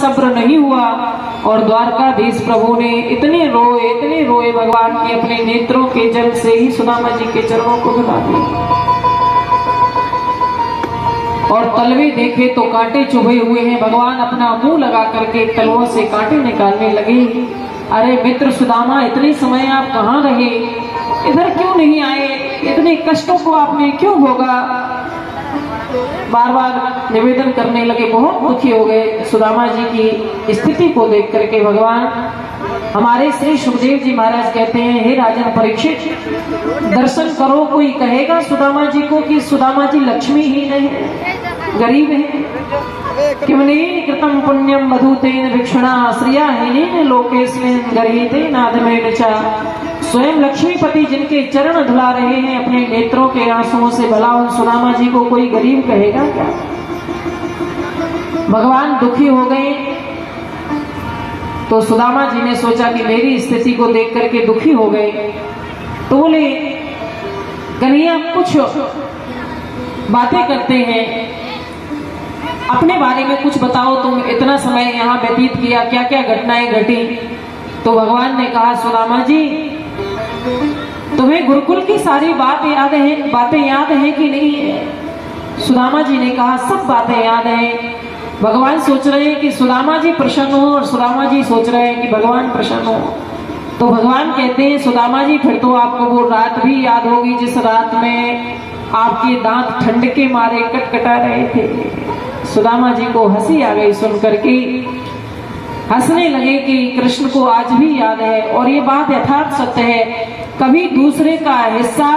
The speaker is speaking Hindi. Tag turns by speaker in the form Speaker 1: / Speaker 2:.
Speaker 1: सब्र नहीं हुआ और द्वारकाधीश प्रभु ने इतने रोए भगवान के अपने नेत्रों के जल से ही सुदामा जी के चरणों को धुला दिया। और तलवे देखे तो कांटे चुभे हुए हैं। भगवान अपना मुंह लगा करके तलवों से कांटे निकालने लगे। अरे मित्र सुदामा, इतने समय आप कहाँ रहे, इधर क्यों नहीं आए, इतने कष्टों को आपने क्यों भोगा? बार बार निवेदन करने लगे। बहुत दुखी हो गए सुदामा जी की स्थिति को देख करके। भगवान हमारे श्री सुखदेव जी महाराज कहते हैं, हे राजन परीक्षित, दर्शन करो। कोई कहेगा सुदामा जी को कि सुदामा जी लक्ष्मीहीन है, गरीब है। किमनेन कृतं पुण्यम मधुतेन भिक्षुणा श्रियाहीनेन लोकेस्मिन् गर्हिते नादमेन च। स्वयं लक्ष्मीपति जिनके चरण धुला रहे हैं अपने नेत्रों के आंसुओं से, भला उन सुदामा जी को कोई गरीब कहेगा क्या? भगवान दुखी हो गए तो सुदामा जी ने सोचा कि मेरी स्थिति को देख करके दुखी हो गए, तो बोले कन्हैया कुछ बातें करते हैं, अपने बारे में कुछ बताओ, तुम इतना समय यहाँ व्यतीत किया, क्या क्या घटनाएं घटी? तो भगवान ने कहा, सुदामा जी तुम्हें गुरुकुल की सारी बातें याद हैं कि नहीं है? सुदामा जी ने कहा, सब बातें याद हैं। भगवान सोच रहे हैं कि सुदामा जी प्रसन्न हो और सुदामा जी सोच रहे हैं कि भगवान प्रसन्न हो। तो भगवान कहते हैं, सुदामा जी फिर तो आपको वो रात भी याद होगी जिस रात में आपके दांत ठंड के मारे कटकटा रहे थे। सुदामा जी को हंसी आ गई सुनकर के, हंसने लगे कि कृष्ण को आज भी याद है। और ये बात यथार्थ सत्य है, कभी दूसरे का हिस्सा